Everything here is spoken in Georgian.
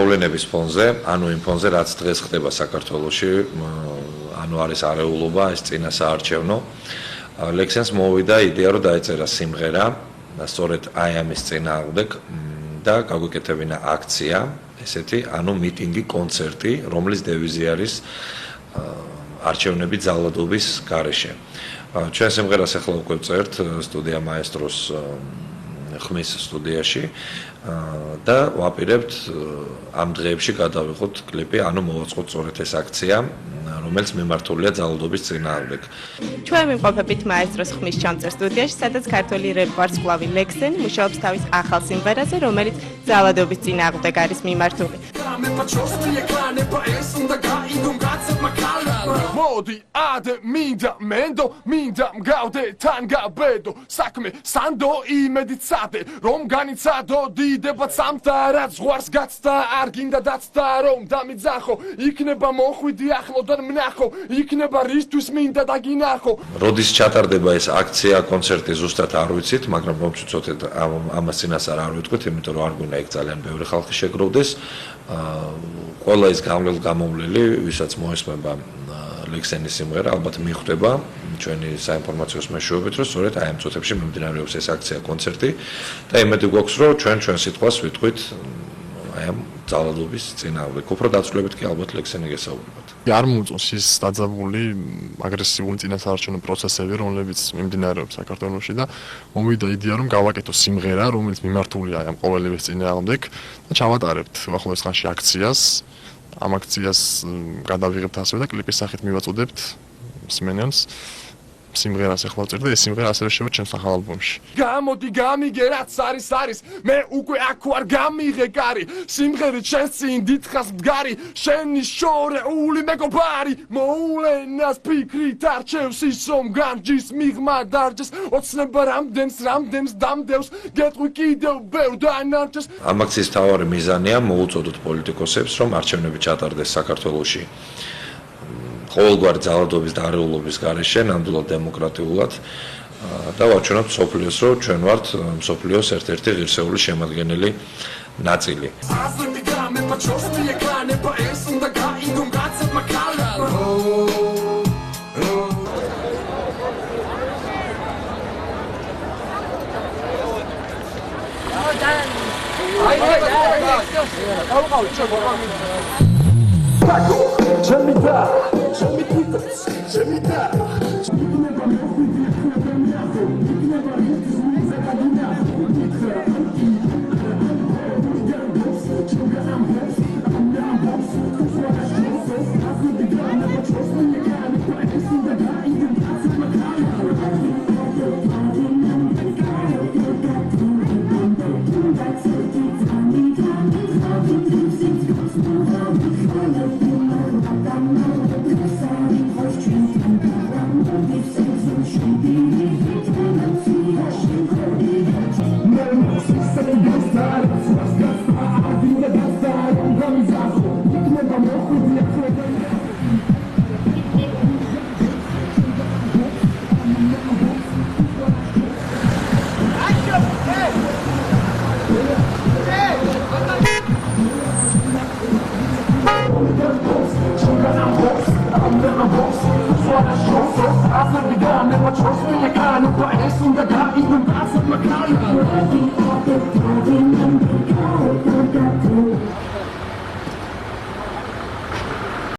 მოვლენების ფონზე, ანუ იმ ფონზე, რაც დღეს ხდება საქართველოში, ანუ არის არეულობა, ეს წინა საარჩევნო. ლექსენს მოვიდა იდეა, რომ დაეწერა სიმღერა, სწორედ აი ამის წინააღმდეგ და გაგვიკეთებინა აქცია, ესეთი, ანუ მიტინგი, კონცერტი, რომლის დევიზი არის არჩევნები ძალადობის გარეშე. ჩვენ სიმღერას ახლა უკვე ვწერთ სტუდია მაესტროს ხმის სტუდიაში და ვაპირებთ ამ დღეებში გადავიღოთ კლიპი, ანუ მოვაწყოთ სწორედ ეს აქცია, რომელიც მიმართულია ძალადობის წინააღმდეგ. ჩვენ ვიმყოფებით მაესტროს ხმის ჩამწერ სტუდიაში, სადაც ქართველი რეპ ვარსკვლავი ლექსენი მუშაობს თავის ახალ სიმღერაზე, რომელიც ძალადობის წინააღმდეგ არის მიმართული. მოდი ადე მინდა მენდო მინდა მგავდე თან გავბედო საქმე სანდო იმედიცადე რომ განიცადო დიდებად სამთა რაც ზღვარს გაცდა არ გინდა დაცდა რომ დამიძახო იქნება მოხვიდი ახლოდან მნახო იქნება რისთვის მინდა დაგინახო. როდის ჩატარდება ეს აქცია, კონცერტი ზუსტად არ ვიცით, მაგრამ მომწუწოთ ამას წინასწარ არ ვიტყვით, იმიტომ რომ არ გვინდა იქ ძალიან ბევრი ხალხი შეგროვდეს. ყველა ის გამოვლელი, ვისაც მოესმება ლექსენის სიმღერა, ალბათ მიხვდება ჩვენი საინფორმაციო მეშვეობით, რომ სწორედ აი ამ წუთებში მიმდინარეობს ეს აქცია, კონცერტი და იმედი გვაქვს, რომ ჩვენ სიტყვას ვიტყვით აი ამ ძალადობის წინააღმდეგ. უფრო დაწვრილებით კი ალბათ ლექსენი გესაუბრებათ. არ მოუწონს ის დაძაბული აგრესიული წინასაარჩევნო პროცესები, რომლებიც მიმდინარეობს საქართველოში და მომივიდა იდეა, რომ გავაკეთო სიმღერა, რომელიც მიმართულია ამ ყოველივეს წინააღმდეგ და ჩავატარებთ უახლოეს ხანში აქციას. ამ აქციას გადავიღებთ ასევე და კლიპის სახით მივაწოდებთ მსმენელს. სიმღერას ახლა ვწერ და ეს სიმღერა ასევე შევა ჩემს ახალ ალბომში. გამოდი გამიგე რაც არის მე უკვე აქ ვარ გამიღე კარი სიმღერით შენს წინ დიდხანს მდგარი შენი შორეული მეგობარი მოულენას ფიქრით არჩევს ის რომ განჯის მიღმა დარჯეს ოცნება რამდენს დამდევს გეტყვი კიდევ ბევრ დანარჩეს. ამ აქციის მთავარი მიზანია მოუწოდოთ პოლიტიკოსებს რომ არჩევნები ჩატარდეს საქართველოში ყოველგვარი ძალადობის და არეულობის გარეშე, ნამდვილად დემოკრატიულად და ვაჩვენოთ მსოფლიოს, რომ ჩვენ ვართ მსოფლიოს ერთ-ერთი ღირსეული შემადგენელი ნაწილი. I'm never boss, so I show so I said we got never trust me.